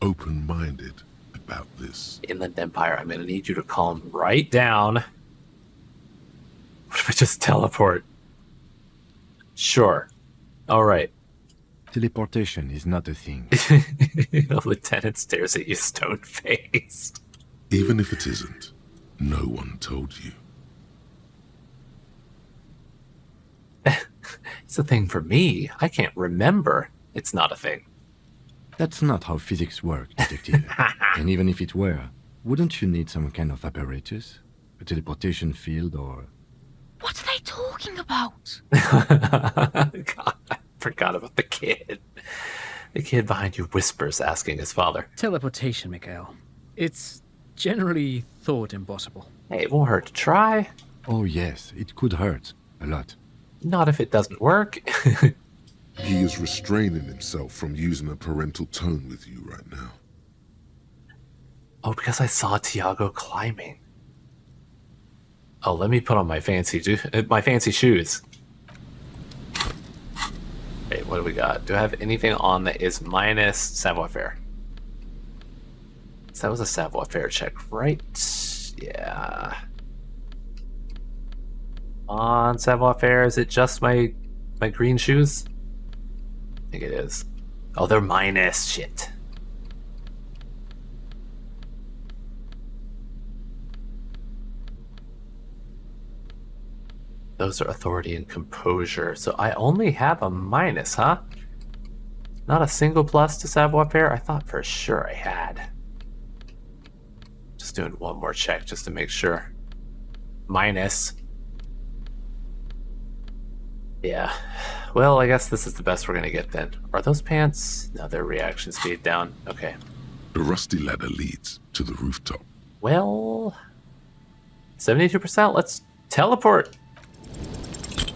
open-minded about this. Inland Empire, I'm gonna need you to calm right down. What if I just teleport? Sure. Alright. Teleportation is not a thing. The lieutenant stares at you stone-faced. Even if it isn't, no one told you. It's a thing for me. I can't remember. It's not a thing. That's not how physics work, detective. And even if it were, wouldn't you need some kind of apparatus? A teleportation field or... What are they talking about? God, I forgot about the kid. The kid behind you whispers, asking his father. Teleportation, Mikhail. It's generally thought impossible. Hey, it won't hurt to try. Oh yes, it could hurt. A lot. Not if it doesn't work. He is restraining himself from using a parental tone with you right now. Oh, because I saw Tiago climbing. Oh, let me put on my fancy shoes. Wait, what do we got? Do I have anything on that is minus savoir-faire? So that was a savoir-faire check, right? Yeah. On savoir-faire, is it just my green shoes? I think it is. Oh, they're minus. Shit. Those are authority and composure. So I only have a minus, huh? Not a single plus to savoir-faire? I thought for sure I had. Just doing one more check just to make sure. Minus. Yeah. Well, I guess this is the best we're gonna get then. Are those pants? No, they're reaction speed down. Okay. The rusty ladder leads to the rooftop. Well, 72%. Let's teleport.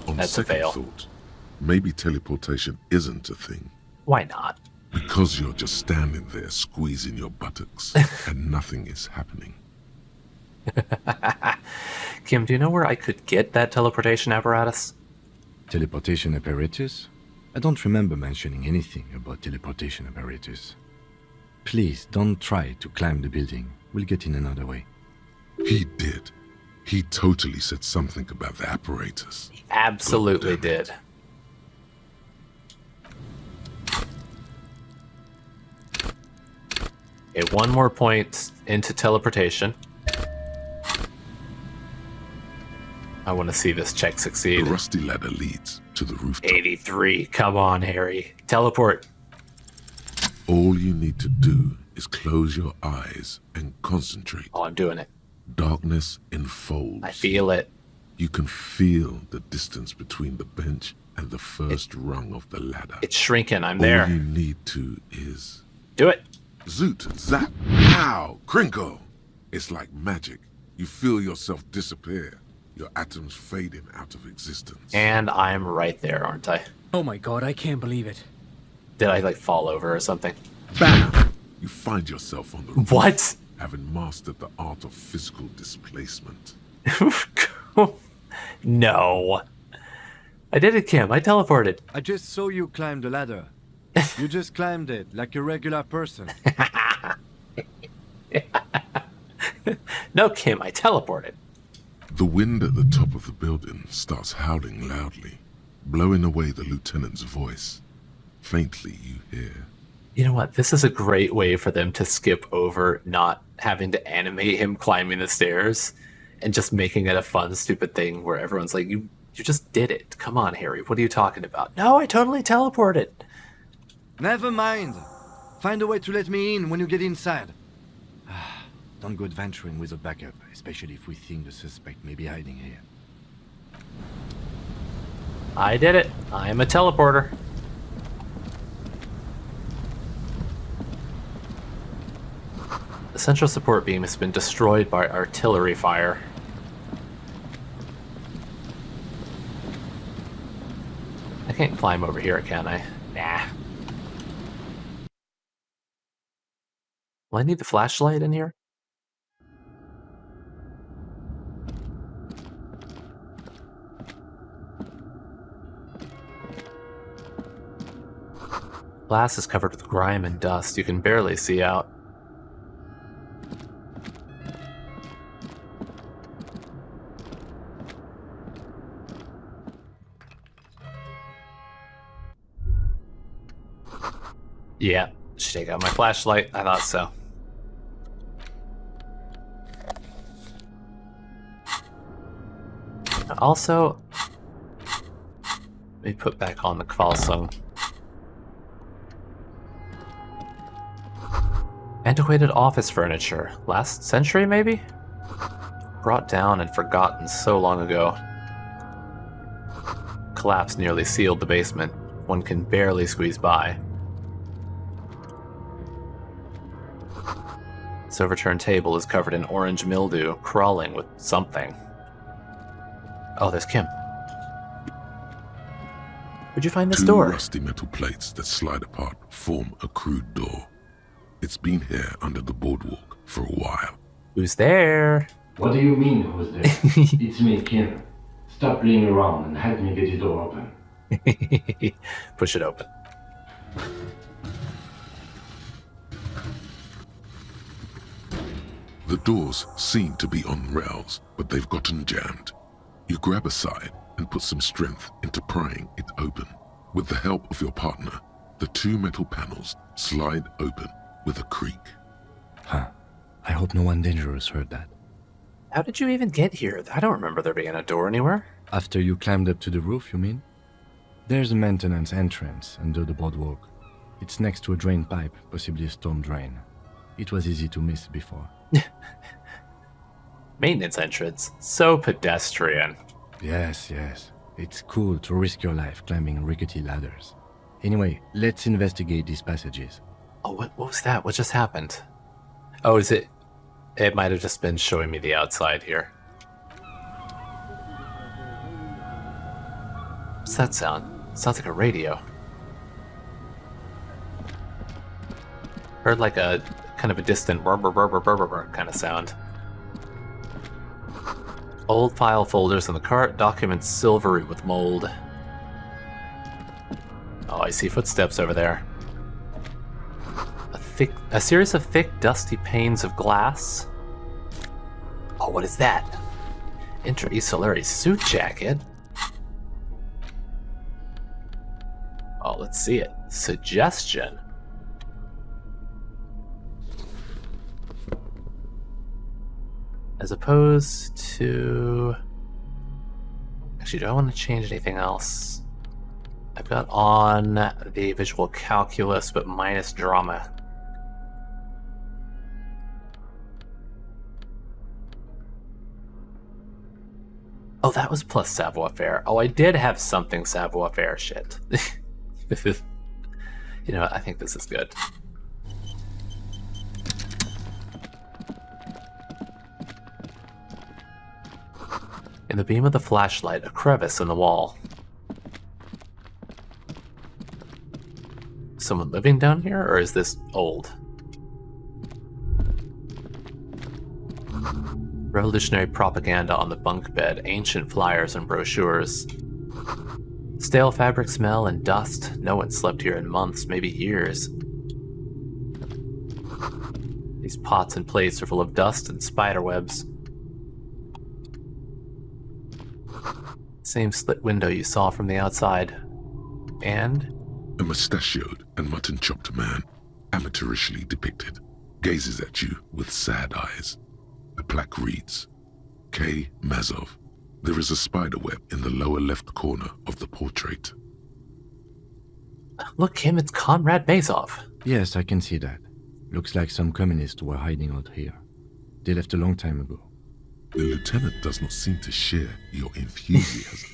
On That's a second fail. thought, maybe teleportation isn't a thing. Why not? Because you're just standing there squeezing your buttocks and nothing is happening. Kim, do you know where I could get that teleportation apparatus? Teleportation apparatus? I don't remember mentioning anything about teleportation apparatus. Please don't try to climb the building. We'll get in another way. He did. He totally said something about the apparatus. He absolutely God damn it. did. Okay, one more point into teleportation. I want to see this check The succeed. rusty ladder leads to the rooftop. 83. Come on, Harry. Teleport. All you need to do is close your eyes and concentrate. Oh, I'm doing it. Darkness enfolds. I feel it. You can feel the distance between the bench and the first rung of the ladder. It's shrinking. I'm All there. you need to is Do it. zoot, zap, pow, crinkle. It's like magic. You feel yourself disappear, your atoms fading out of existence. And I'm right there, aren't I? Oh my god, I can't believe it. Did I, like, fall over or something? Bam! You find yourself on the roof, What? having mastered the art of physical displacement. No. I did it, Kim. I teleported. I just saw you climb the ladder. You just climbed it like a regular person. No, Kim, I teleported. The wind at the top of the building starts howling loudly, blowing away the lieutenant's voice. Faintly you hear, You know what? This is a great way for them to skip over not having to animate him climbing the stairs and just making it a fun, stupid thing where everyone's like, you just did it. Come on, Harry. What are you talking about? No, I totally teleported. Never mind. Find a way to let me in when you get inside. Don't go adventuring with a backup, especially if we think the suspect may be hiding here. I did it. I am a teleporter. The central support beam has been destroyed by artillery fire. I can't climb over here, can I? Nah. Will I need the flashlight in here? Glass is covered with grime and dust. You can barely see out. Yeah, should take out my flashlight. I thought so. Also, let me put back on the Kvalsung. Antiquated office furniture. Last century, maybe? Brought down and forgotten so long ago. Collapse nearly sealed the basement. One can barely squeeze by. This overturned table is covered in orange mildew, crawling with something. Oh, there's Kim. Where'd you find this Two door? rusty metal plates that slide apart form a crude door. It's been here under the boardwalk for a while. Who's there? What do you mean, who's there? It's me, Kim. Stop playing around and help me get the door open. Push it open. The doors seem to be on rails, but they've gotten jammed. You grab a side and put some strength into prying it open. With the help of your partner, the two metal panels slide open with a creak. Huh. I hope no one dangerous heard that. How did you even get here? I don't remember there being a door anywhere. After you climbed up to the roof, you mean? There's a maintenance entrance under the boardwalk. It's next to a drain pipe, possibly a storm drain. It was easy to miss before. Maintenance entrance. So pedestrian. Yes. It's cool to risk your life climbing rickety ladders. Anyway, let's investigate these passages. Oh, what was that? What just happened? Oh, is it... It might have just been showing me the outside here. What's that sound? Sounds like a radio. Heard like a kind of a distant burr kind of sound. Old file folders in the cart, documents silvery with mold. Oh, I see footsteps over there. A series of thick, dusty panes of glass. Oh, what is that? Intra-Esolari suit jacket? Oh, let's see it. Suggestion. As opposed to... Actually, do I want to change anything else? I've got on the visual calculus, but minus drama. Oh, that was plus savoir-faire. Oh, I did have something savoir-faire. Shit. You know what? I think this is good. In the beam of the flashlight, a crevice in the wall. Someone living down here, or is this old? Revolutionary propaganda on the bunk bed, ancient flyers and brochures. Stale fabric smell and dust. No one slept here in months, maybe years. These pots and plates are full of dust and spider webs. Same slit window you saw from the outside. And? A mustachioed and mutton-chopped man, amateurishly depicted, gazes at you with sad eyes. The plaque reads, K. Mazov. There is a spider web in the lower left corner of the portrait. Look, Kim, it's Conrad Mazov. Yes, I can see that. Looks like some communists were hiding out here. They left a long time ago. The lieutenant does not seem to share your enthusiasm.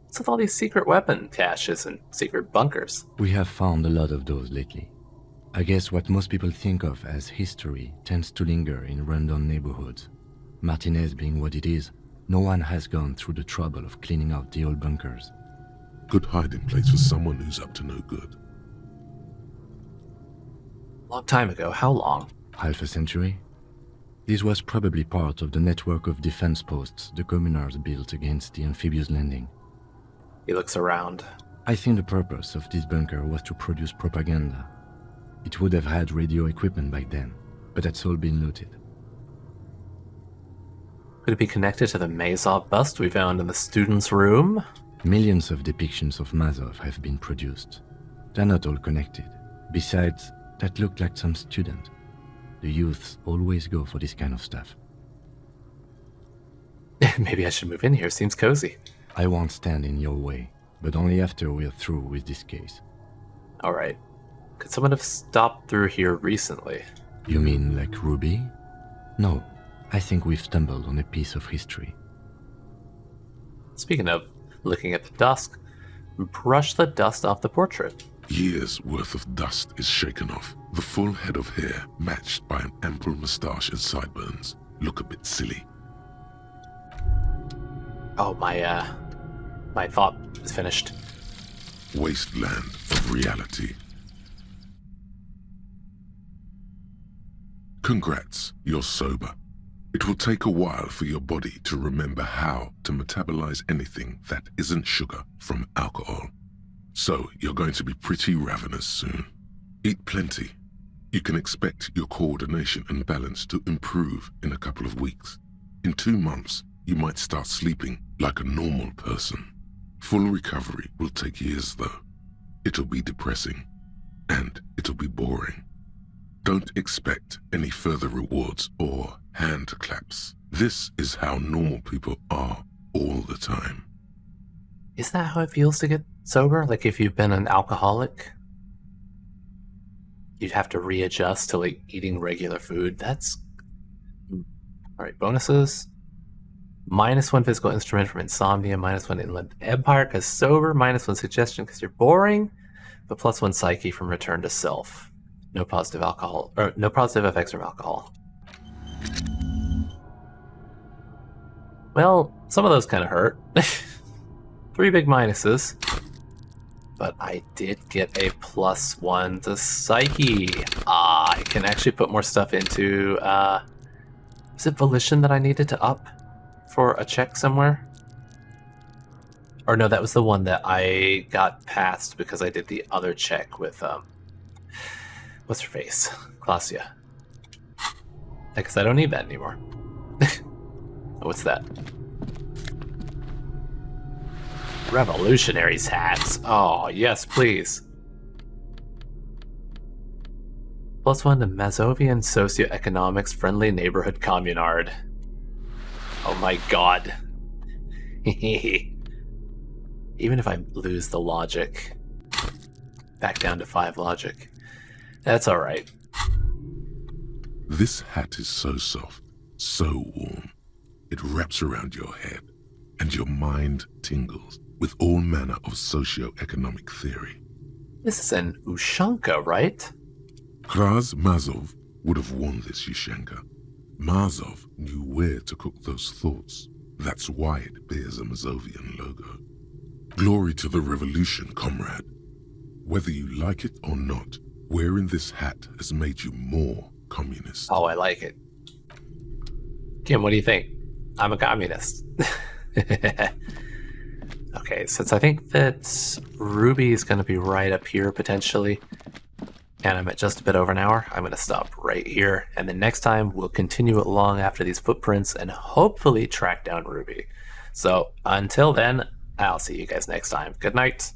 What's with all these secret weapon caches and secret bunkers? We have found a lot of those lately. I guess what most people think of as history tends to linger in rundown neighborhoods. Martinez being what it is, no one has gone through the trouble of cleaning out the old bunkers. Good hiding place for someone who's up to no good. Long time ago. How long? Half a century? This was probably part of the network of defense posts the communards built against the amphibious landing. He looks around. I think the purpose of this bunker was to produce propaganda. It would have had radio equipment back then, but that's all been looted. Could it be connected to the Mazov bust we found in the student's room? Millions of depictions of Mazov have been produced. They're not all connected. Besides, that looked like some student. The youths always go for this kind of stuff. Maybe I should move in here. Seems cozy. I won't stand in your way, but only after we're through with this case. Alright. Could someone have stopped through here recently? You mean like Ruby? No, I think we've stumbled on a piece of history. Speaking of looking at the dust, brush the dust off the portrait. Years' worth of dust is shaken off. The full head of hair, matched by an ample moustache and sideburns, look a bit silly. Oh, my thought is finished. Wasteland of reality. Congrats, you're sober. It will take a while for your body to remember how to metabolize anything that isn't sugar from alcohol. So you're going to be pretty ravenous soon. Eat plenty. You can expect your coordination and balance to improve in a couple of weeks. In 2 months, you might start sleeping like a normal person. Full recovery will take years though. It'll be depressing, and it'll be boring. Don't expect any further rewards or hand claps. This is how normal people are all the time. Is that how it feels to get sober? Like if you've been an alcoholic? You'd have to readjust to like eating regular food. That's... Alright, bonuses. -1 physical instrument from insomnia, -1 inland empire because sober, -1 suggestion because you're boring, but +1 psyche from return to self. No positive alcohol, or no positive effects from alcohol. Well, some of those kind of hurt. 3 big minuses. But I did get a +1 to psyche. I can actually put more stuff into, is it volition that I needed to up for a check somewhere? Or no, that was the one that I got passed because I did the other check with, what's her face? Klasia. Because I don't need that anymore. What's that? Revolutionaries hats. Oh, yes, please. +1 to Mazovian socioeconomics friendly neighborhood communard. Oh my god. Even if I lose the logic. Back down to 5 logic. That's alright. This hat is so soft, so warm. It wraps around your head, and your mind tingles with all manner of socio-economic theory. This is an Ushanka, right? Kraz Mazov would have worn this Yushenka. Mazov knew where to cook those thoughts. That's why it bears a Mazovian logo. Glory to the revolution, comrade. Whether you like it or not, wearing this hat has made you more communist. Oh, I like it. Kim, what do you think? I'm a communist. Okay, since I think that Ruby is going to be right up here potentially, and I'm at just a bit over an hour, I'm going to stop right here, and then next time we'll continue it along after these footprints and hopefully track down Ruby. So until then, I'll see you guys next time. Good night.